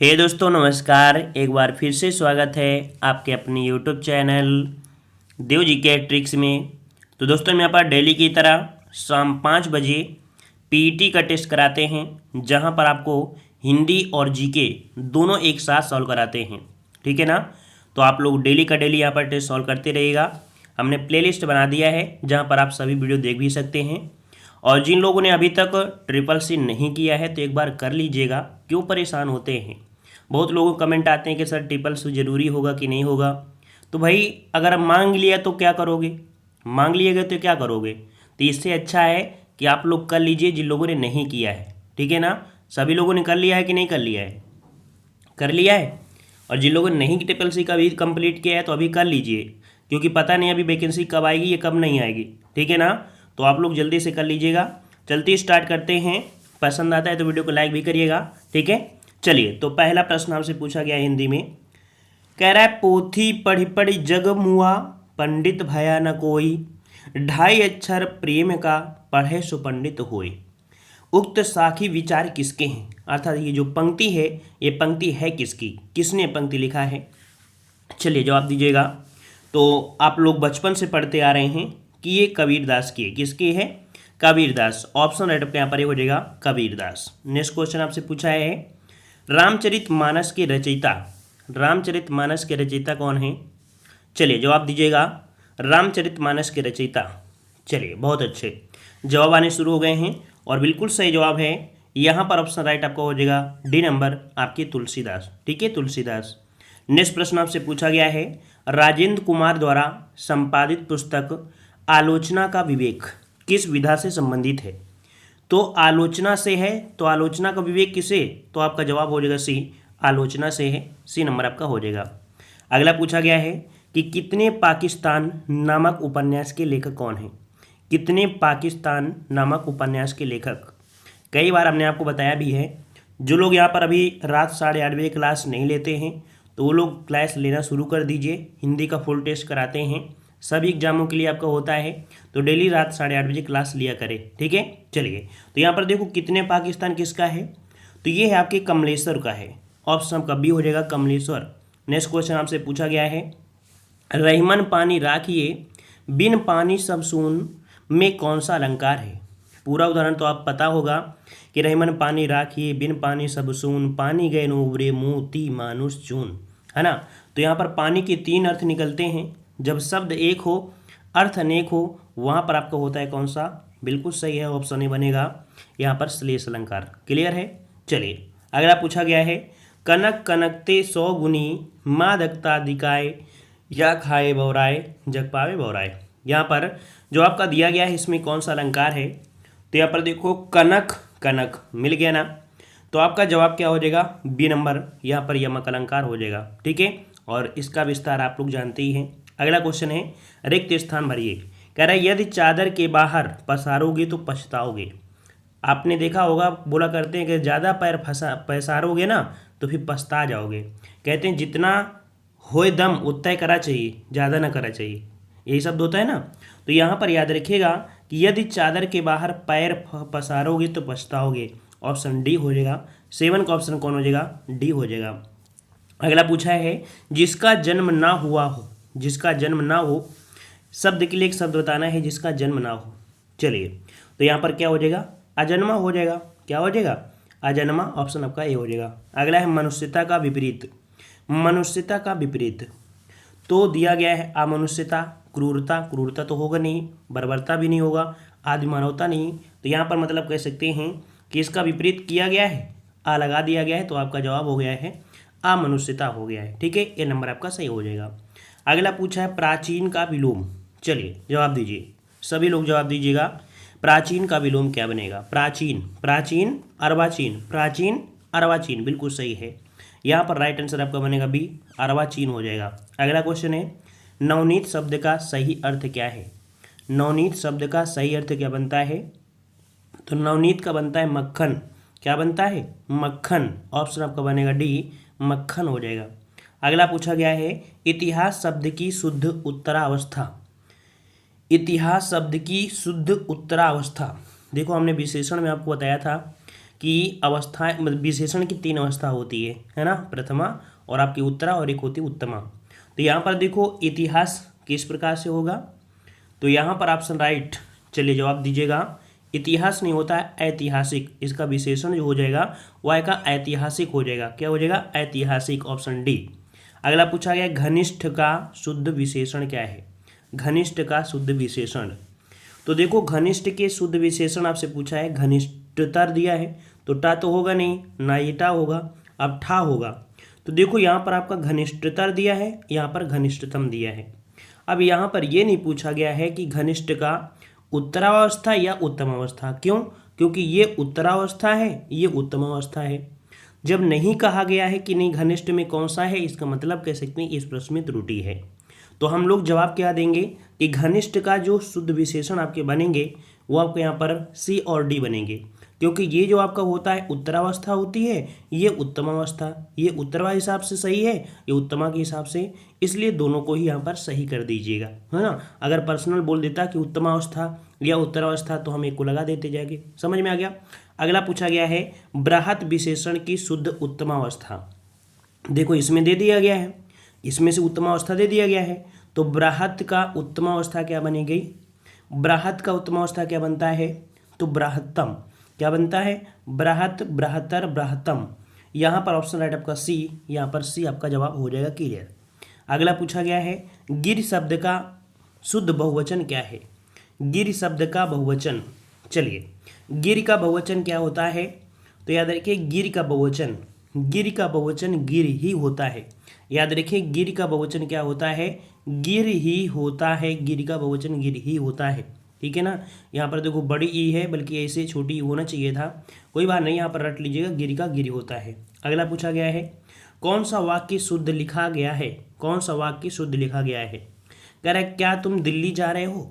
हे दोस्तों नमस्कार। एक बार फिर से स्वागत है आपके अपने यूट्यूब चैनल देव जी के ट्रिक्स में। तो दोस्तों हम यहाँ पर डेली की तरह शाम 5 बजे पीईटी का टेस्ट कराते हैं, जहाँ पर आपको हिंदी और जीके दोनों एक साथ सॉल्व कराते हैं। ठीक है ना। तो आप लोग डेली का डेली यहाँ पर टेस्ट सॉल्व करते रहिएगा। हमने प्लेलिस्ट बना दिया है जहाँ पर आप सभी वीडियो देख भी सकते हैं। और जिन लोगों ने अभी तक ट्रिपल सी नहीं किया है तो एक बार कर लीजिएगा। क्यों परेशान होते हैं? बहुत लोगों को कमेंट आते हैं कि सर ट्रिपल सी ज़रूरी होगा कि नहीं होगा। तो भाई अगर मांग लिया तो क्या करोगे? मांग लिएगा तो क्या करोगे? तो इससे अच्छा है कि आप लोग कर लीजिए जिन लोगों ने नहीं किया है। ठीक है ना। सभी लोगों ने कर लिया है कि नहीं कर लिया है? कर लिया है। और जिन लोगों ने नहीं ट्रिपल सी का भी कंप्लीट किया है तो अभी कर लीजिए, क्योंकि पता नहीं अभी वैकेंसी कब आएगी ये कब नहीं आएगी। ठीक है ना। तो आप लोग जल्दी से कर लीजिएगा। चलते स्टार्ट करते हैं। पसंद आता है तो वीडियो को लाइक भी करिएगा। ठीक है। चलिए, तो पहला प्रश्न आपसे पूछा गया हिंदी में। कह रहा है, पोथी पढ़ी पढ़ी जग मुआ, पंडित भया न कोई, ढाई अक्षर प्रेम का, पढ़े सो पंडित होय। उक्त साखी विचार किसके हैं? अर्थात ये जो पंक्ति है ये पंक्ति है किसकी, किसने पंक्ति लिखा है? चलिए जवाब दीजिएगा। तो आप लोग बचपन से पढ़ते आ रहे हैं कि ये कबीरदास की है। किसकी है? कबीरदास। ऑप्शन राइट पे यहाँ पर ये हो जाएगा कबीरदास। नेक्स्ट क्वेश्चन आपसे पूछा है, रामचरितमानस के रचयिता, रामचरितमानस के रचयिता कौन है? चलिए जवाब दीजिएगा। रामचरितमानस के रचयिता। चलिए बहुत अच्छे जवाब आने शुरू हो गए हैं और बिल्कुल सही जवाब है यहाँ पर। ऑप्शन राइट आपका हो जाएगा डी नंबर, आपके तुलसीदास। ठीक है, तुलसीदास। नेक्स्ट प्रश्न आपसे पूछा गया है, राजेंद्र कुमार द्वारा संपादित पुस्तक आलोचना का विवेक किस विधा से संबंधित है? तो आलोचना से है, तो आलोचना का विवेक किसे? तो आपका जवाब हो जाएगा सी, आलोचना से है। सी नंबर आपका हो जाएगा। अगला पूछा गया है कि कितने पाकिस्तान नामक उपन्यास के लेखक कौन हैं? कितने पाकिस्तान नामक उपन्यास के लेखक? कई बार हमने आपको बताया भी है। जो लोग यहाँ पर अभी रात 8:30 बजे क्लास नहीं लेते हैं तो वो लोग क्लास लेना शुरू कर दीजिए। हिंदी का फुल टेस्ट कराते हैं, सभी एग्जामों के लिए आपका होता है। तो डेली रात 8:30 बजे क्लास लिया करें। ठीक है। चलिए, तो यहाँ पर देखो कितने पाकिस्तान किसका है, तो ये है आपके कमलेश्वर का है। ऑप्शन आपका बी हो जाएगा कमलेश्वर। नेक्स्ट क्वेश्चन आपसे पूछा गया है, रहीमन पानी राखिए बिन पानी सब सून में कौन सा अलंकार है? पूरा उदाहरण तो आप पता होगा कि रहीमन पानी राखिए बिन पानी सब सून, पानी गए नो उबरे मोती मानुष चून। है ना। तो यहाँ पर पानी के 3 अर्थ निकलते हैं। जब शब्द एक हो, अर्थ अनेक हो, वहाँ पर आपका होता है कौन सा? बिल्कुल सही है, ऑप्शन ए बनेगा यहाँ पर श्लेष अलंकार। क्लियर है। चलिए अगला पूछा गया है, कनक कनकते 100 गुनी, मादकता दिखाए या खाए बौराए, जग पावे बौराए। यहाँ पर जो आपका दिया गया है इसमें कौन सा अलंकार है? तो यहाँ पर देखो कनक कनक मिल गया ना, तो आपका जवाब क्या हो जाएगा? बी नंबर, यहाँ पर यमक अलंकार हो जाएगा। ठीक है। और इसका विस्तार आप लोग जानते ही हैं। अगला क्वेश्चन है, रिक्त स्थान भरिए। कह रहा है, यदि चादर के बाहर पसारोगे तो पछताओगे। आपने देखा होगा, बोला करते हैं कि ज़्यादा पैर पसारोगे ना तो फिर पछता जाओगे। कहते हैं जितना होए दम उतना ही करा चाहिए, ज़्यादा ना करा चाहिए। यही शब्द होता है ना। तो यहाँ पर याद रखिएगा कि यदि चादर के बाहर पैर पसारोगे तो पछताओगे। ऑप्शन डी हो जाएगा। 7 का ऑप्शन कौन हो जाएगा? डी हो जाएगा। अगला पूछा है, जिसका जन्म ना हुआ हो, जिसका जन्म ना हो, शब्द के लिए एक शब्द बताना है जिसका जन्म ना हो। चलिए, तो यहाँ पर क्या हो जाएगा? अजन्मा हो जाएगा। क्या हो जाएगा? अजन्मा। ऑप्शन आपका ए हो जाएगा। अगला है मनुष्यता का विपरीत। मनुष्यता का विपरीत तो दिया गया है अमनुष्यता, क्रूरता। क्रूरता तो होगा नहीं, बर्बरता भी नहीं होगा, आदि मानवता नहीं। तो यहाँ पर मतलब कह सकते हैं कि इसका विपरीत किया गया है, आ लगा दिया गया है। तो आपका जवाब हो गया है अमनुष्यता हो गया है। ठीक है, ये नंबर आपका सही हो जाएगा। अगला पूछा है, प्राचीन का विलोम। चलिए जवाब दीजिए, सभी लोग जवाब दीजिएगा। प्राचीन का विलोम क्या बनेगा? प्राचीन, प्राचीन अर्वाचीन, प्राचीन अर्वाचीन। बिल्कुल सही है। यहाँ पर राइट आंसर आपका बनेगा बी, अर्वाचीन हो जाएगा। अगला क्वेश्चन है, नवनीत शब्द का सही अर्थ क्या है? नवनीत शब्द का सही अर्थ क्या बनता है? तो नवनीत का बनता है मक्खन। क्या बनता है? मक्खन। ऑप्शन आपका बनेगा डी, मक्खन हो जाएगा। अगला पूछा गया है, इतिहास शब्द की शुद्ध उत्तरावस्था। इतिहास शब्द की शुद्ध उत्तरावस्था। देखो हमने विशेषण में आपको बताया था कि अवस्था मतलब विशेषण की 3 अवस्था होती है ना, प्रथमा और आपकी उत्तरा और एक होती उत्तमा। तो यहाँ पर देखो इतिहास किस प्रकार से होगा, तो यहाँ पर ऑप्शन राइट, चलिए जवाब दीजिएगा। इतिहास नहीं होता है ऐतिहासिक, इसका विशेषण जो हो जाएगा वह का ऐतिहासिक हो जाएगा। क्या हो जाएगा? ऐतिहासिक, ऑप्शन डी। अगला पूछा गया घनिष्ठ का शुद्ध विशेषण क्या है? घनिष्ठ का शुद्ध विशेषण, तो देखो घनिष्ठ के शुद्ध विशेषण आपसे पूछा है, घनिष्ठतर दिया है तो टा तो होगा नहीं, ना ही टा होगा, अब ठा होगा। तो देखो यहाँ पर आपका घनिष्ठतर दिया है, यहाँ पर घनिष्ठतम दिया है। अब यहाँ पर ये नहीं पूछा गया है कि घनिष्ठ का उत्तरावस्था या उत्तम अवस्था, क्यों? क्योंकि ये उत्तरावस्था है, ये उत्तम अवस्था है। जब नहीं कहा गया है कि नहीं घनिष्ठ में कौन सा है, इसका मतलब कह सकते हैं इस प्रश्न में त्रुटि है। तो हम लोग जवाब क्या देंगे कि घनिष्ठ का जो शुद्ध विशेषण आपके बनेंगे वो आपके यहाँ पर सी और डी बनेंगे, क्योंकि ये जो आपका होता है उत्तरावस्था होती है, ये उत्तम अवस्था, ये उत्तरवा हिसाब से सही है, ये उत्तमा के हिसाब से, इसलिए दोनों को ही यहाँ पर सही कर दीजिएगा, है ना। अगर पर्सनल बोल देता कि उत्तमावस्था या उत्तरावस्था तो हम एक को लगा देते जाएंगे। समझ में आ गया। अगला पूछा गया है बृहत विशेषण की शुद्ध उत्तमावस्था। देखो इसमें दे दिया गया है, इसमें से उत्तमावस्था दे दिया गया है, तो बृहत का उत्तमावस्था क्या बनेगी? बृहत का उत्तमावस्था क्या बनता है? तो बृहत्तम क्या बनता है? बृहत, बृहत्तर, बृहत्तम। यहाँ पर ऑप्शन राइट आपका सी, यहाँ पर सी आपका जवाब हो जाएगा क्लियर। अगला पूछा गया है गिर शब्द का शुद्ध बहुवचन क्या है? गिर शब्द का बहुवचन, चलिए गिर का बहुवचन क्या होता है? तो याद रखिए गिर का बहुवचन, गिर का बहुवचन गिर ही होता है। याद रखिए गिर का बहुवचन क्या होता है? गिर ही होता है, गिर का बहुवचन गिर ही होता है, ठीक है ना। यहाँ पर देखो बड़ी ई है, बल्कि ऐसे छोटी ई होना चाहिए था, कोई बात नहीं, यहाँ पर रट लीजिएगा, गिर का गिर होता है। अगला पूछा गया है कौन सा वाक्य शुद्ध लिखा गया है? कौन सा वाक्य शुद्ध लिखा गया है? कह रहा है क्या तुम दिल्ली जा रहे हो,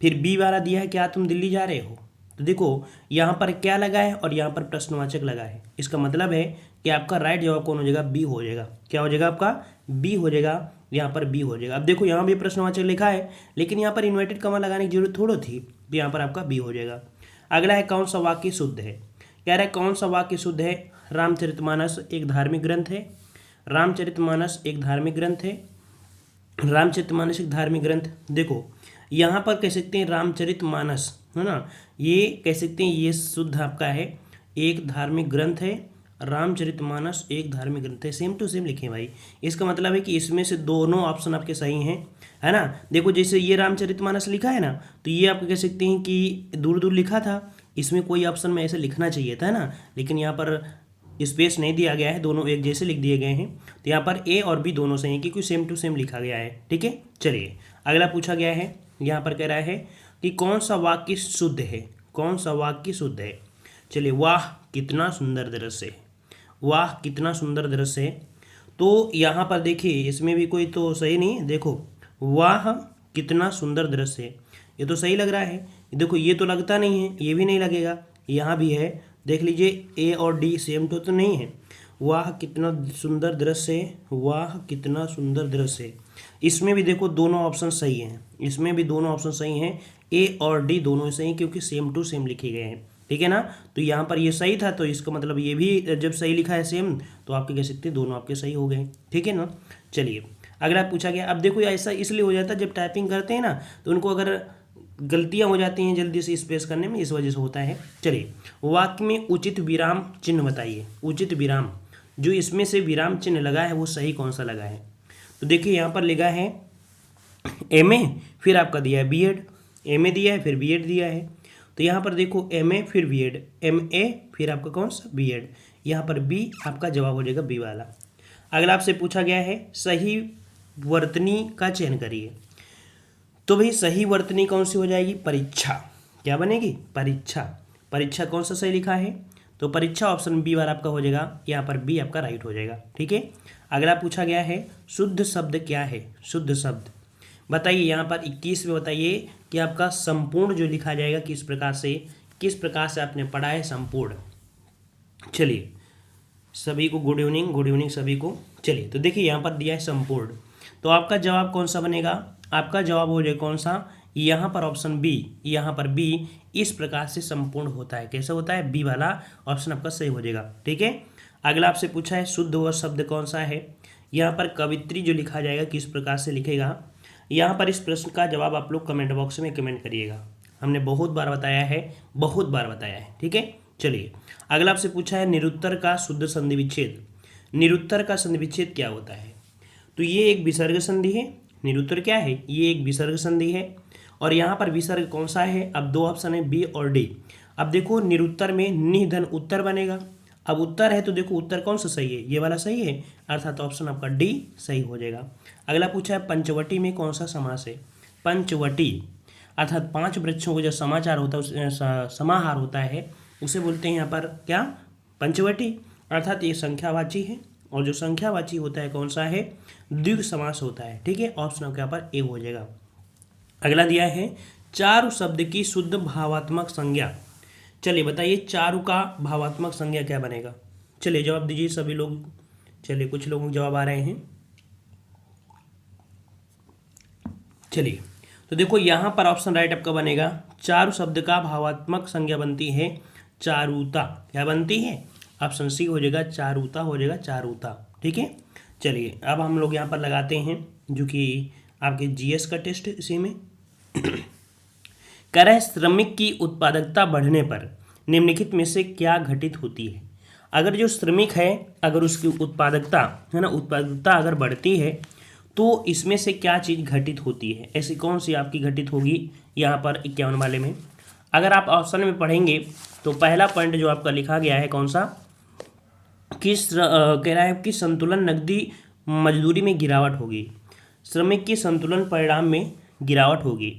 फिर बी वाला दिया है क्या तुम दिल्ली जा रहे हो। तो देखो यहाँ पर क्या लगा है और यहाँ पर प्रश्नवाचक लगा है, इसका मतलब है कि आपका राइट जवाब कौन हो जाएगा? बी हो जाएगा। क्या हो जाएगा आपका? बी हो जाएगा, यहाँ पर बी हो जाएगा। अब देखो यहाँ भी प्रश्नवाचक लिखा है, लेकिन यहाँ पर इन्वर्टेड कॉमा लगाने की जरूरत थोड़ी थी, तो यहाँ पर आपका बी हो जाएगा। अगला है कौन सा वाक्य शुद्ध है? कह रहा है कौन सा वाक्य शुद्ध है? रामचरितमानस एक धार्मिक ग्रंथ है, रामचरितमानस एक धार्मिक ग्रंथ है, रामचरितमानस एक धार्मिक ग्रंथ। देखो यहाँ पर कह सकते हैं रामचरितमानस, है ना, ये कह सकते हैं ये शुद्ध आपका है, एक धार्मिक ग्रंथ है, रामचरितमानस एक धार्मिक ग्रंथ है, सेम टू सेम लिखें भाई। इसका मतलब है कि इसमें से दोनों ऑप्शन आपके सही हैं, है ना। देखो जैसे ये रामचरितमानस लिखा है ना, तो ये आप कह सकते हैं कि दूर दूर लिखा था, इसमें कोई ऑप्शन में ऐसे लिखना चाहिए था, है ना, लेकिन यहाँ पर स्पेस नहीं दिया गया है, दोनों एक जैसे लिख दिए गए हैं, तो यहाँ पर ए और बी दोनों सही हैं क्योंकि सेम टू सेम लिखा गया है, ठीक है। चलिए अगला पूछा गया है, यहाँ पर कह रहा है कि कौन सा वाक्य शुद्ध है? कौन सा वाक्य शुद्ध है? चलिए वाह कितना सुंदर दृश्य है, वाह कितना सुंदर दृश्य है। तो यहाँ पर देखिए इसमें भी कोई तो सही नहीं है, देखो वाह कितना सुंदर दृश्य है, ये तो सही लग रहा है, देखो ये तो लगता नहीं है, ये भी नहीं लगेगा, यहाँ भी है, देख लीजिए ए और डी सेम तो नहीं है। वाह कितना सुंदर दृश्य है, वाह कितना सुंदर दृश्य है, इसमें भी देखो दोनों ऑप्शन सही हैं, इसमें भी दोनों ऑप्शन सही हैं, ए और डी दोनों सही हैं क्योंकि सेम टू सेम लिखे गए हैं, ठीक है ना। तो यहाँ पर ये सही था, तो इसका मतलब ये भी जब सही लिखा है सेम, तो आपके कह सकते हैं दोनों आपके सही हो गए, ठीक है ना। चलिए अगला पूछा गया, अब देखो ऐसा इसलिए हो जाता है जब टाइपिंग करते हैं ना, तो उनको अगर गलतियां हो जाती हैं जल्दी से स्पेस करने में, इस वजह से होता है। चलिए वाक्य में उचित विराम चिन्ह बताइए, उचित विराम, जो इसमें से विराम चिन्ह लगा है वो सही कौन सा लगा है? तो देखिए यहाँ पर लिखा है एम ए, फिर आपका दिया है बी एड, एम ए दिया है फिर बी एड दिया है, तो यहाँ पर देखो एम ए फिर बी एड, एम ए फिर आपका कौन सा? बी एड, यहाँ पर बी आपका जवाब हो जाएगा बी वाला। अगला आपसे पूछा गया है सही वर्तनी का चयन करिए, तो भाई सही वर्तनी कौन सी हो जाएगी? परीक्षा, क्या बनेगी? परीक्षा, परीक्षा कौन सा सही लिखा है? तो परीक्षा ऑप्शन बी वाला आपका हो जाएगा, यहाँ पर बी आपका राइट हो जाएगा, ठीक है। अगला पूछा गया है शुद्ध शब्द क्या है? शुद्ध शब्द बताइए, यहाँ पर 21 में बताइए कि आपका संपूर्ण जो लिखा जाएगा किस प्रकार से आपने पढ़ा है संपूर्ण। चलिए सभी को गुड इवनिंग सभी को। चलिए तो देखिए यहाँ पर दिया है संपूर्ण, तो आपका जवाब कौन सा बनेगा? आपका जवाब हो जाएगा कौन सा? यहाँ पर ऑप्शन बी, यहाँ पर बी इस प्रकार से संपूर्ण होता है। कैसे होता है? बी वाला ऑप्शन आपका सही हो जाएगा। ठीक है, अगला आपसे पूछा है शुद्ध व शब्द कौन सा है। यहाँ पर कवित्री जो लिखा जाएगा किस प्रकार से लिखेगा, यहाँ पर इस प्रश्न का जवाब आप लोग कमेंट बॉक्स में कमेंट करिएगा। हमने बहुत बार बताया है, बहुत बार बताया है। ठीक है, चलिए अगला आपसे पूछा है निरुत्तर का शुद्ध संधि विच्छेद। निरुत्तर का संधि विच्छेद क्या होता है? तो ये एक विसर्ग संधि है। निरुत्तर क्या है? ये एक विसर्ग संधि है। और यहाँ पर विसर्ग कौन सा है? अब दो ऑप्शन है, बी और डी। अब देखो निरुत्तर में नि धन उत्तर बनेगा। अब उत्तर है तो देखो उत्तर कौन सा सही है? ये वाला सही है, अर्थात ऑप्शन आपका डी सही हो जाएगा। अगला पूछा है पंचवटी में कौन सा समास है। पंचवटी अर्थात 5 वृक्षों को जो समाचार होता है समाहार होता है उसे बोलते हैं यहाँ पर क्या? पंचवटी। अर्थात ये संख्यावाची है, और जो संख्यावाची होता है कौन सा है? द्विगु समास होता है। ठीक है, ऑप्शन आपके यहाँ पर ए हो जाएगा। अगला दिया है चारु शब्द की शुद्ध भावात्मक संज्ञा। चलिए बताइए चारु का भावात्मक संज्ञा क्या बनेगा? चलिए जवाब दीजिए सभी लोग। चलिए कुछ लोगों के जवाब आ रहे हैं। चलिए तो देखो यहाँ पर ऑप्शन राइट आपका बनेगा चारु शब्द का भावात्मक संज्ञा बनती है चारुता। क्या बनती है? ऑप्शन सी हो जाएगा, चारुता हो जाएगा, चारुता। ठीक है, चलिए अब हम लोग यहाँ पर लगाते हैं जो कि आपके जीएस का टेस्ट इसी में कह रहा है श्रमिक की उत्पादकता बढ़ने पर निम्नलिखित में से क्या घटित होती है। अगर जो श्रमिक है अगर उसकी उत्पादकता है ना, उत्पादकता अगर बढ़ती है तो इसमें से क्या चीज़ घटित होती है? ऐसी कौन सी आपकी घटित होगी यहाँ पर 51 वाले में? अगर आप ऑप्शन में पढ़ेंगे तो पहला पॉइंट जो आपका लिखा गया है कौन सा, कह रहा है कि संतुलन नकदी मजदूरी में गिरावट होगी। श्रमिक के संतुलन परिणाम में गिरावट होगी।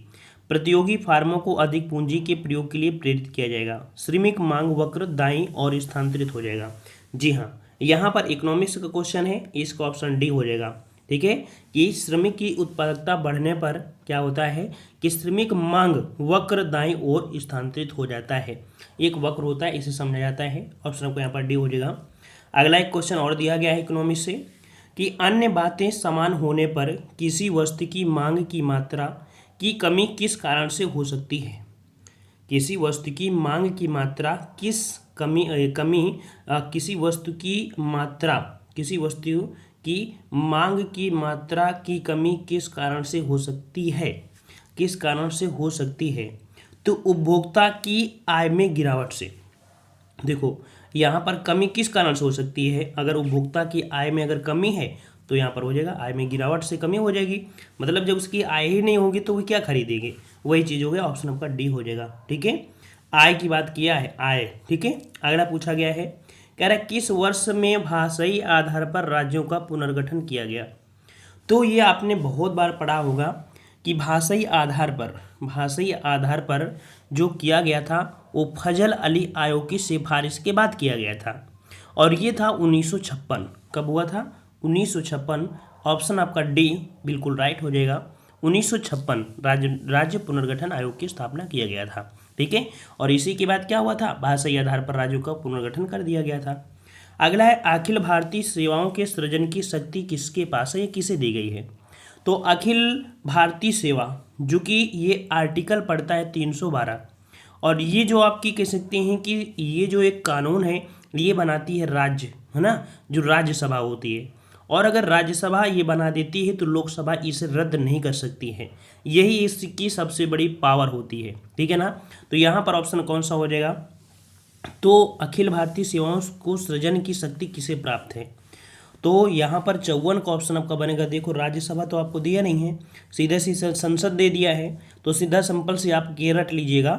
प्रतियोगी फार्मों को अधिक पूंजी के प्रयोग के लिए प्रेरित किया जाएगा। श्रमिक मांग वक्र दाईं और स्थानांतरित हो जाएगा। जी हाँ, यहाँ पर इकोनॉमिक्स का क्वेश्चन है, इसका ऑप्शन डी हो जाएगा। ठीक है, कि श्रमिक की उत्पादकता बढ़ने पर क्या होता है कि श्रमिक मांग वक्र दाईं ओर स्थानांतरित हो जाता है। एक वक्र होता है, इसे समझा जाता है। ऑप्शन को यहाँ पर डी हो जाएगा। अगला एक क्वेश्चन और दिया गया है इकोनॉमिक्स से कि अन्य बातें समान होने पर किसी वस्तु की मांग की मात्रा की कमी किस कारण से हो सकती है। किसी वस्तु की मांग की मात्रा किस किसी वस्तु की मांग की मात्रा की कमी किस कारण से हो सकती है? किस कारण से हो सकती है? तो उपभोक्ता की आय में गिरावट से। देखो यहाँ पर कमी किस कारण से हो सकती है? अगर उपभोक्ता की आय में अगर कमी है तो यहाँ पर हो जाएगा आय में गिरावट से कमी हो जाएगी। मतलब जब उसकी आय ही नहीं होगी तो वो क्या खरीदेंगे? वही चीज़ हो गया, ऑप्शन आपका डी हो जाएगा। ठीक है, आय की बात किया है, आय। ठीक है, अगला पूछा गया है, कह रहा है किस वर्ष में भाषाई आधार पर राज्यों का पुनर्गठन किया गया। तो ये आपने बहुत बार पढ़ा होगा कि भाषाई आधार पर जो किया गया था वो फजल अली आयोग की सिफारिश के बाद किया गया था, और ये था 1956। कब हुआ था? 1956। ऑप्शन आपका डी बिल्कुल राइट हो जाएगा। 1956 राज्य पुनर्गठन आयोग की स्थापना किया गया था। ठीक है, और इसी के बाद क्या हुआ था? भाषाई आधार पर राज्यों का पुनर्गठन कर दिया गया था। अगला है अखिल भारतीय सेवाओं के सृजन की शक्ति किसके पास है, ये किसे दी गई है। तो अखिल भारतीय सेवा जो कि ये आर्टिकल पड़ता है 312, और ये जो आपकी कह सकते हैं कि ये जो एक कानून है ये बनाती है राज्य, है ना, जो राज्यसभा होती है। और अगर राज्यसभा ये बना देती है तो लोकसभा इसे रद्द नहीं कर सकती है। यही इसकी सबसे बड़ी पावर होती है। ठीक है ना, तो यहाँ पर ऑप्शन कौन सा हो जाएगा? तो अखिल भारतीय सेवाओं को सृजन की शक्ति किसे प्राप्त है? तो यहाँ पर 54 का ऑप्शन आपका बनेगा। देखो राज्यसभा तो आपको दिया नहीं है, सीधे सीधे संसद दे दिया है, तो सीधा सिंपल से आप ये रट लीजिएगा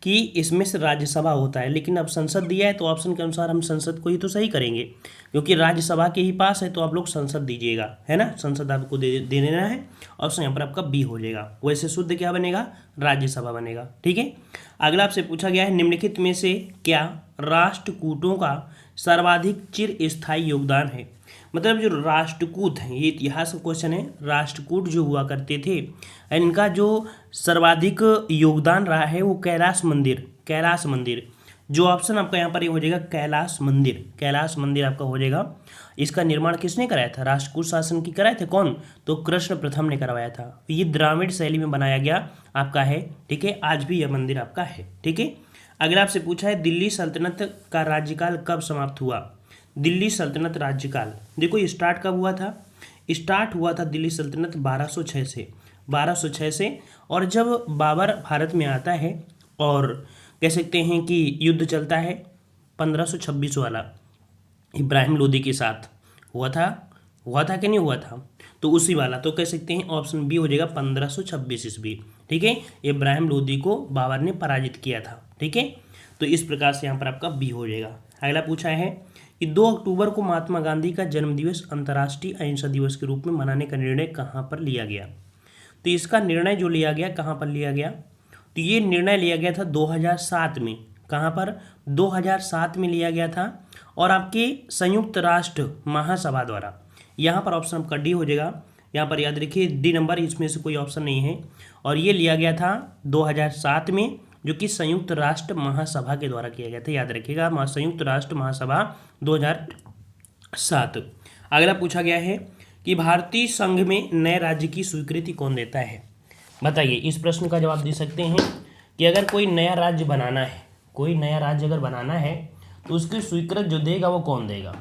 कि इसमें से राज्यसभा होता है। लेकिन अब संसद दिया है तो ऑप्शन के अनुसार हम संसद को ही तो सही करेंगे, क्योंकि राज्यसभा के ही पास है, तो आप लोग संसद दीजिएगा, है ना, संसद आपको दे देना है। ऑप्शन यहाँ पर आपका बी हो जाएगा। वैसे शुद्ध क्या बनेगा? राज्यसभा बनेगा। ठीक है, अगला आपसे पूछा गया है निम्नलिखित में से क्या राष्ट्रकूटों का सर्वाधिक चिरस्थायी योगदान है। मतलब जो राष्ट्रकूट हैं, ये इतिहास का क्वेश्चन है, राष्ट्रकूट जो हुआ करते थे इनका जो सर्वाधिक योगदान रहा है वो कैलाश मंदिर जो ऑप्शन आपका यहाँ पर ये हो जाएगा कैलाश मंदिर। कैलाश मंदिर आपका हो जाएगा। इसका निर्माण किसने कराया था? राष्ट्रकूट शासन की कराए थे कौन? तो कृष्ण प्रथम ने करवाया था। ये द्राविड़ शैली में बनाया गया आपका है, ठीक है। आज भी यह मंदिर आपका है, ठीक है। अगला आपसे पूछा है दिल्ली सल्तनत का राज्यकाल कब समाप्त हुआ? दिल्ली सल्तनत राज्यकाल देखो ये स्टार्ट कब हुआ था? स्टार्ट हुआ था दिल्ली सल्तनत 1206 से, 1206 से। और जब बाबर भारत में आता है और कह सकते हैं कि युद्ध चलता है 1526 वाला इब्राहिम लोदी के साथ, हुआ था कि नहीं हुआ था? तो उसी वाला, तो कह सकते हैं ऑप्शन बी हो जाएगा 1526 ईस्वी, ठीक है। इब्राहिम लोदी को बाबर ने पराजित किया था, ठीक है। तो इस प्रकार से यहाँ पर आपका बी हो जाएगा। अगला पूछा है कि 2 अक्टूबर को महात्मा गांधी का जन्मदिवस अंतर्राष्ट्रीय अहिंसा दिवस के रूप में मनाने का निर्णय कहाँ पर लिया गया? तो इसका निर्णय जो लिया गया कहाँ पर लिया गया? तो ये निर्णय लिया गया था 2007 में। कहाँ पर? 2007 में लिया गया था और आपके संयुक्त राष्ट्र महासभा द्वारा। यहाँ पर ऑप्शन आपका डी हो जाएगा। यहाँ पर याद रखिए डी नंबर, इसमें से कोई ऑप्शन नहीं है। और ये लिया गया था 2007 में, जो कि संयुक्त राष्ट्र महासभा के द्वारा किया गया था। याद रखिएगा संयुक्त राष्ट्र महासभा 2007। अगला पूछा गया है कि भारतीय संघ में नए राज्य की स्वीकृति कौन देता है? बताइए। इस प्रश्न का जवाब दे सकते हैं कि अगर कोई नया राज्य बनाना है, कोई नया राज्य अगर बनाना है तो उसकी स्वीकृति जो देगा वो कौन देगा?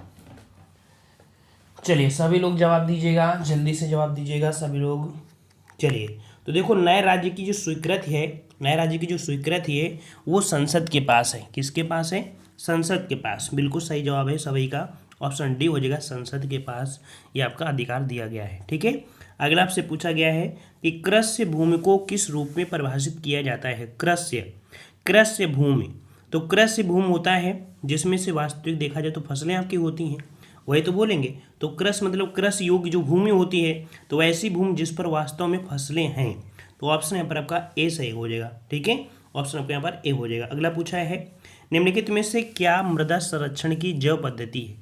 चलिए सभी लोग जवाब दीजिएगा, जल्दी से जवाब दीजिएगा सभी लोग। चलिए तो देखो नए राज्य की जो स्वीकृति है, नए राज्य की जो स्वीकृति है वो संसद के पास है। किसके पास है? संसद के पास। बिल्कुल सही जवाब है सभी का, ऑप्शन डी हो जाएगा, संसद के पास ये आपका अधिकार दिया गया है, ठीक है। अगला आपसे पूछा गया है कि कृष्य भूमि को किस रूप में परिभाषित किया जाता है? कृष्य भूमि, तो कृष्य भूमि होता है जिसमें से वास्तविक देखा जाए तो फसलें आपकी होती हैं, वही तो बोलेंगे। तो कृषि मतलब कृषि योग्य जो भूमि होती है, तो ऐसी भूमि जिस पर वास्तव में फसलें हैं। तो ऑप्शन यहाँ पर आपका ए सही हो जाएगा, ठीक है। ऑप्शन आपका यहाँ पर ए हो जाएगा। अगला पूछा है निम्नलिखित में से क्या मृदा संरक्षण की जैव पद्धति है?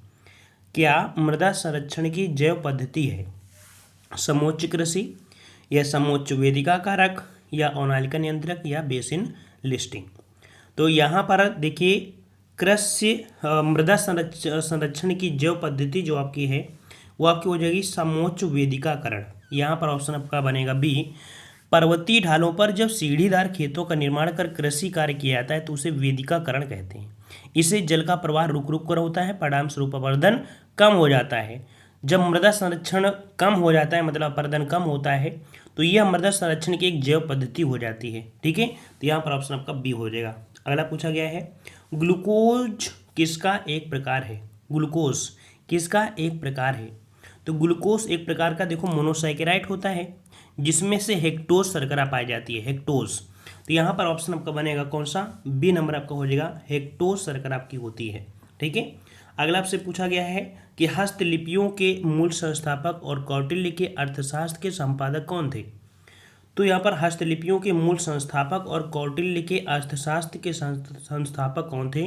क्या मृदा संरक्षण की जैव पद्धति है? समोच्च कृषि, या समोच्च वेदिका कारक, या अनालिका नियंत्रक, या बेसिन लिस्टिंग। तो यहाँ पर देखिए कृषि मृदा संरक्षण की जैव पद्धति जो आपकी है वो आपकी हो जाएगी समोच्च वेदिकाकरण। यहाँ पर ऑप्शन आपका बनेगा बी। पर्वतीय ढालों पर जब सीढ़ीदार खेतों का निर्माण कर कृषि कार्य किया जाता है तो उसे वेदिकाकरण कहते हैं। इससे जल का प्रवाह रुक रुक कर होता है, परिणाम स्वरूप अपर्दन कम हो जाता है। जब मृदा संरक्षण कम हो जाता है मतलब अपर्दन कम होता है तो यह मृदा संरक्षण की एक जैव पद्धति हो जाती है, ठीक है। तो यहाँ पर ऑप्शन आपका बी हो जाएगा। अगला पूछा गया है ग्लूकोज किसका एक प्रकार है? ग्लूकोज किसका एक प्रकार है? तो ग्लूकोज एक प्रकार का देखो मोनोसैकेराइड होता है जिसमें से हेक्टोज शर्करा पाई जाती है, हेक्टोज। तो यहाँ पर ऑप्शन आपका बनेगा कौन सा? बी नंबर आपका हो जाएगा, हेक्टोज शर्करा आपकी होती है, ठीक है। अगला आपसे पूछा गया है कि हस्तलिपियों के मूल संस्थापक और कौटिल्य के अर्थशास्त्र के संपादक कौन थे? तो यहाँ पर हस्तलिपियों के मूल संस्थापक और कौटिल्य के अर्थशास्त्र के संस्थापक कौन थे?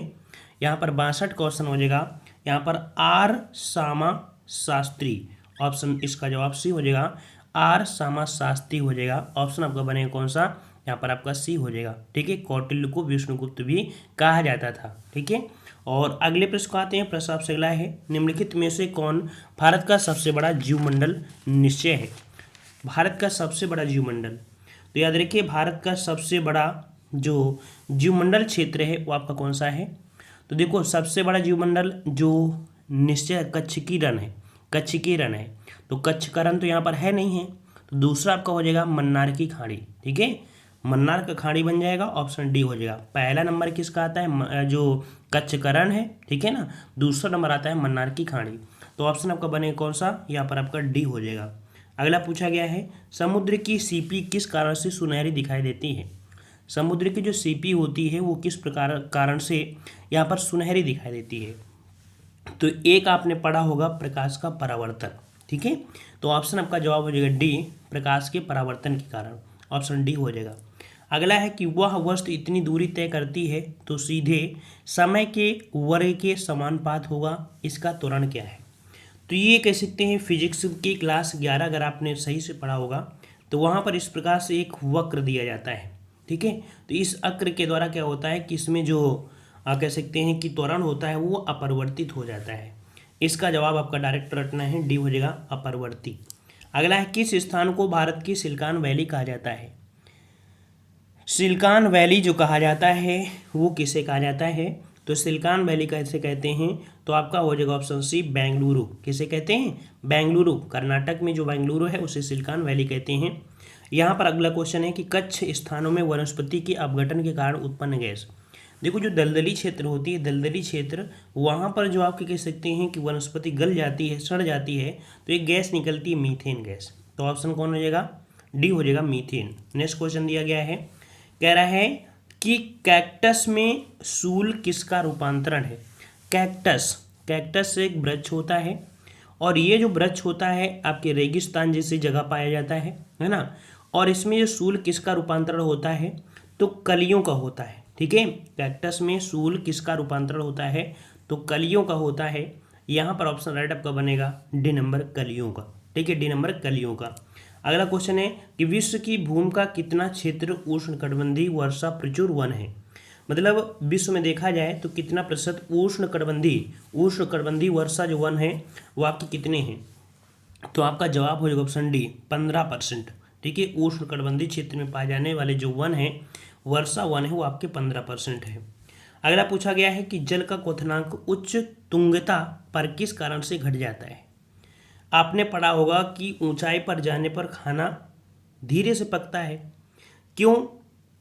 यहाँ पर 62 क्वेश्चन हो जाएगा। यहाँ पर आर सामा शास्त्री, ऑप्शन इसका जवाब सी हो जाएगा, आर सामा शास्त्री हो जाएगा। ऑप्शन आपका बनेगा कौन सा? यहाँ पर आपका सी हो जाएगा, ठीक है। कौटिल्य को विष्णुगुप्त भी कहा जाता था, ठीक है। और अगले प्रश्न को आते हैं। प्रश्न आपसे अगला है निम्नलिखित में से कौन भारत का सबसे बड़ा जीवमंडल निश्चय है? भारत का सबसे बड़ा जीवमंडल, तो याद रखिए भारत का सबसे बड़ा जो जीवमंडल क्षेत्र है वो आपका कौन सा है? तो देखो सबसे बड़ा जीवमंडल जो निश्चय कच्छ की रण है, कच्छ की रण है। तो कच्छ का रण तो यहाँ पर है नहीं है, तो दूसरा आपका हो जाएगा मन्नार की खाड़ी, ठीक है। मन्नार का खाड़ी बन जाएगा, ऑप्शन डी हो जाएगा। पहला नंबर किसका आता है? जो कच्छ का रण है, ठीक है ना। दूसरा नंबर आता है मन्नार की खाड़ी। तो ऑप्शन आपका बनेगा कौन सा? यहाँ पर आपका डी हो जाएगा। अगला पूछा गया है समुद्र की सीपी किस कारण से सुनहरी दिखाई देती है? समुद्र की जो सीपी होती है वो किस प्रकार कारण से यहाँ पर सुनहरी दिखाई देती है? तो एक आपने पढ़ा होगा प्रकाश का परावर्तन, ठीक है। तो ऑप्शन आपका जवाब हो जाएगा डी, प्रकाश के परावर्तन के कारण, ऑप्शन डी हो जाएगा। अगला है कि वह वस्तु इतनी दूरी तय करती है तो सीधे समय के वर्ग के समानुपात होगा, इसका त्वरण क्या है? तो ये कह सकते हैं फिजिक्स की क्लास 11 अगर आपने सही से पढ़ा होगा तो वहाँ पर इस प्रकार से एक वक्र दिया जाता है, ठीक है। तो इस वक्र के द्वारा क्या होता है कि इसमें जो आप कह सकते हैं कि त्वरण होता है वो अपरिवर्तित हो जाता है। इसका जवाब आपका डायरेक्ट रटना है, डी हो जाएगा अपरिवर्ती। अगला है, किस स्थान को भारत की सिलिकॉन वैली कहा जाता है? सिलिकॉन वैली जो कहा जाता है वो किसे कहा जाता है? तो सिलिकॉन वैली कैसे कहते हैं? तो आपका हो जाएगा ऑप्शन सी बेंगलुरु। किसे कहते हैं? बेंगलुरु। कर्नाटक में जो बेंगलुरु है उसे सिलिकॉन वैली कहते हैं। यहाँ पर अगला क्वेश्चन है कि कच्छ स्थानों में वनस्पति के अपघटन के कारण उत्पन्न गैस। देखो, जो दलदली क्षेत्र होती है, दलदली क्षेत्र, वहाँ पर जो आपके कह सकते हैं कि वनस्पति गल जाती है, सड़ जाती है, तो एक गैस निकलती है मीथेन गैस। तो ऑप्शन कौन हो जाएगा? डी हो जाएगा मीथेन। नेक्स्ट क्वेश्चन दिया गया है, कह रहा है कि कैक्टस में सूल किसका रूपांतरण है? कैक्टस एक वृक्ष होता है और ये जो वृक्ष होता है आपके रेगिस्तान जैसी जगह पाया जाता है ना। और इसमें जो सूल किसका रूपांतरण होता है? तो कलियों का होता है। ठीक है, कैक्टस में सूल किसका रूपांतरण होता है? तो कलियों का होता है। यहाँ पर ऑप्शन राइट आपका बनेगा डी नंबर, कलियों का। ठीक है, डी नंबर कलियों का। अगला क्वेश्चन है कि विश्व की भूमि का कितना क्षेत्र उष्णकटिबंधीय वर्षा प्रचुर वन है? मतलब विश्व में देखा जाए तो कितना प्रतिशत उष्णकटिबंधीय वर्षा जो वन है वो आपके कितने हैं? तो आपका जवाब हो जाएगा ऑप्शन डी, 15%। ठीक है, उष्णकटिबंधीय क्षेत्र में पाए जाने वाले जो वन है, वर्षा वन है, वो आपके 15% है। अगला पूछा गया है कि जल का क्वथनांक उच्च तुंगता पर किस कारण से घट जाता है? आपने पढ़ा होगा कि ऊंचाई पर जाने पर खाना धीरे से पकता है। क्यों?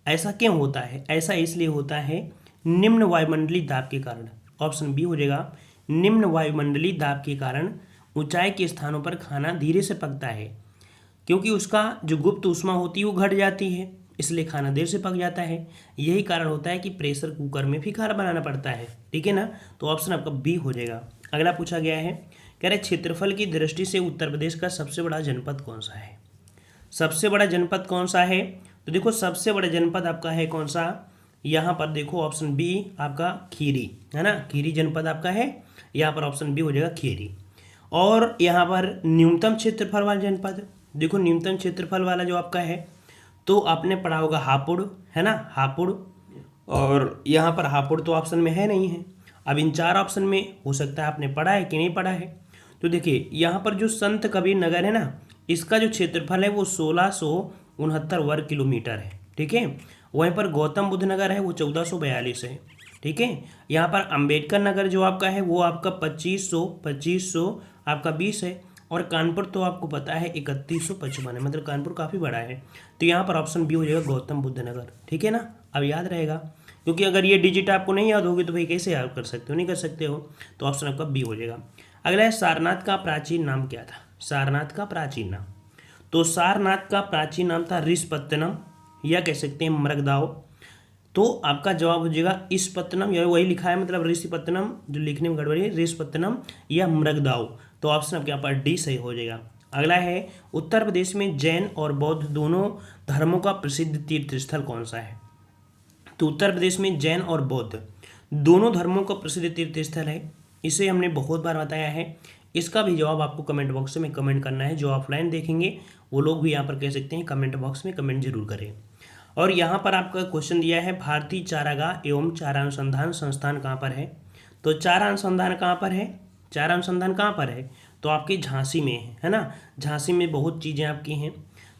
ऐसा क्यों होता है? ऐसा इसलिए होता है निम्न वायुमंडलीय दाब के कारण। ऑप्शन बी हो जाएगा, निम्न वायुमंडलीय दाब के कारण ऊंचाई के स्थानों पर खाना धीरे से पकता है, क्योंकि उसका जो गुप्त ऊष्मा होती है वो घट जाती है, इसलिए खाना देर से पक जाता है। यही कारण होता है कि प्रेशर कुकर में भी खाना बनाना पड़ता है। ठीक है ना, तो ऑप्शन आपका बी हो जाएगा। अगला पूछा गया है, कह रहे क्षेत्रफल की दृष्टि से उत्तर प्रदेश का सबसे बड़ा जनपद कौन सा है? सबसे बड़ा जनपद कौन सा है? तो देखो, सबसे बड़ा जनपद आपका है कौन सा? यहाँ पर देखो ऑप्शन बी आपका खीरी है ना, खीरी जनपद आपका है। यहाँ पर ऑप्शन बी हो जाएगा खीरी। और यहाँ पर न्यूनतम क्षेत्रफल वाला जनपद, देखो न्यूनतम क्षेत्रफल वाला जो आपका है, तो आपने पढ़ा होगा हापुड़, है ना, हापुड़। और यहाँ पर हापुड़ तो ऑप्शन में है नहीं है। अब इन चार ऑप्शन में हो सकता है आपने पढ़ा है कि नहीं पढ़ा है। तो देखिए, यहाँ पर जो संत कबीर नगर है ना, इसका जो क्षेत्रफल है वो 1669 वर्ग किलोमीटर है। ठीक है, वहीं पर गौतम बुद्ध नगर है वो 1442 है। ठीक है, यहाँ पर अंबेडकर नगर जो आपका है वो आपका 2500 आपका 20 है। और कानपुर तो आपको पता है 3155 है, मतलब कानपुर काफ़ी बड़ा है। तो यहाँ पर ऑप्शन बी हो जाएगा गौतम बुद्ध नगर। ठीक है ना, अब याद रहेगा, क्योंकि अगर ये डिजिट आपको नहीं याद होगी तो भाई कैसे याद कर सकते हो? नहीं कर सकते हो। तो ऑप्शन आपका बी हो जाएगा। अगला है, सारनाथ का प्राचीन नाम क्या था? सारनाथ का प्राचीन नाम, तो सारनाथ का प्राचीन नाम था ऋषपत्तनम, या कह सकते हैं मृगदाव। तो आपका जवाब हो जाएगा इस्पत्तनम, या वही लिखा है मतलब ऋषिपत्तनम, जो लिखने में गड़बड़ी है, ऋषपत्तनम या मृगदाव। तो ऑप्शन आपके यहाँ पर डी सही हो जाएगा। अगला है, उत्तर प्रदेश में जैन और बौद्ध दोनों धर्मों का प्रसिद्ध तीर्थ स्थल कौन सा है? तो उत्तर प्रदेश में जैन और बौद्ध दोनों धर्मों का प्रसिद्ध तीर्थ स्थल है, इसे हमने बहुत बार बताया है। इसका भी जवाब आपको कमेंट बॉक्स में कमेंट करना है। जो ऑफलाइन देखेंगे वो लोग भी यहाँ पर कह सकते हैं कमेंट बॉक्स में कमेंट जरूर करें। और यहाँ पर आपका क्वेश्चन दिया है, भारतीय चारागाह एवं चारा अनुसंधान संस्थान कहाँ पर है? तो चारा अनुसंधान कहाँ पर है? चारा अनुसंधान कहाँ पर है? तो आपके झांसी में है ना। झांसी में बहुत चीज़ें आपकी हैं,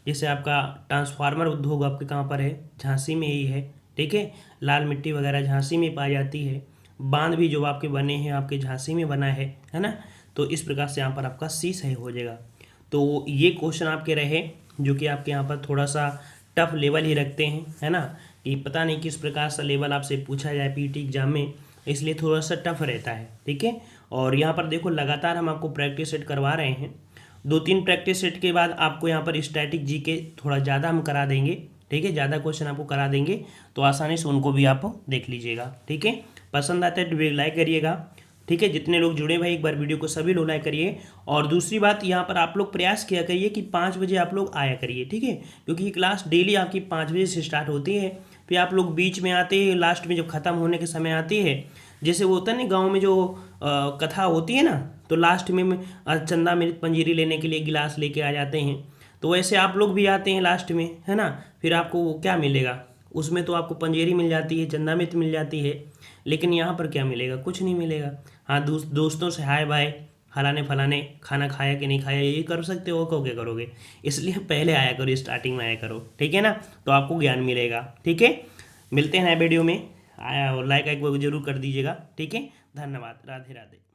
जैसे आपका ट्रांसफार्मर उद्योग आपके कहाँ पर है? झांसी में ही है। ठीक है, लाल मिट्टी वगैरह झांसी में पाई जाती है। बांध भी जो आपके बने हैं आपके झांसी में बना है ना। तो इस प्रकार से यहाँ पर आपका सी सही हो जाएगा। तो ये क्वेश्चन आपके रहे जो कि आपके यहाँ पर थोड़ा सा टफ लेवल ही रखते हैं, है ना, कि पता नहीं किस प्रकार सा लेवल आपसे पूछा जाए पीटी एग्जाम में, इसलिए थोड़ा सा टफ रहता है। ठीक है, और यहाँ पर देखो लगातार हम आपको प्रैक्टिस सेट करवा रहे हैं। 2-3 प्रैक्टिस सेट के बाद आपको यहाँ पर स्टैटिक जी के थोड़ा ज़्यादा हम करा देंगे। ठीक है, ज़्यादा क्वेश्चन आपको करा देंगे, तो आसानी से उनको भी आप देख लीजिएगा। ठीक है, पसंद आता है तो वीडियो लाइक करिएगा। ठीक है, जितने लोग जुड़े भाई एक बार वीडियो को सभी लोग लाइक करिए। और दूसरी बात, यहाँ पर आप लोग प्रयास किया करिए कि 5 बजे आप लोग आया करिए। ठीक है, क्योंकि ये क्लास डेली आपकी 5 बजे से स्टार्ट होती है, फिर आप लोग बीच में आते हैं, लास्ट में जब ख़त्म होने के समय आती है, जैसे वो होता है ना गाँव में जो कथा होती है ना, तो लास्ट में चंदा मृत पंजीरी लेने के लिए गिलास लेके आ जाते हैं, तो वैसे आप लोग भी आते हैं लास्ट में, है ना। फिर आपको क्या मिलेगा? उसमें तो आपको पंजेरी मिल जाती है, चंदा मिर्च मिल जाती है, लेकिन यहाँ पर क्या मिलेगा? कुछ नहीं मिलेगा। हाँ, दोस्तों से हाय बाय, फलाने फलाने खाना खाया कि नहीं खाया, ये कर सकते हो, क्या करोगे? इसलिए पहले आया करो, स्टार्टिंग में आया करो, ठीक है ना? तो आपको ज्ञान मिलेगा, ठीक है। मिलते हैं नए वीडियो में, आया और लाइक एक जरूर कर दीजिएगा, ठीक है। धन्यवाद, राधे राधे।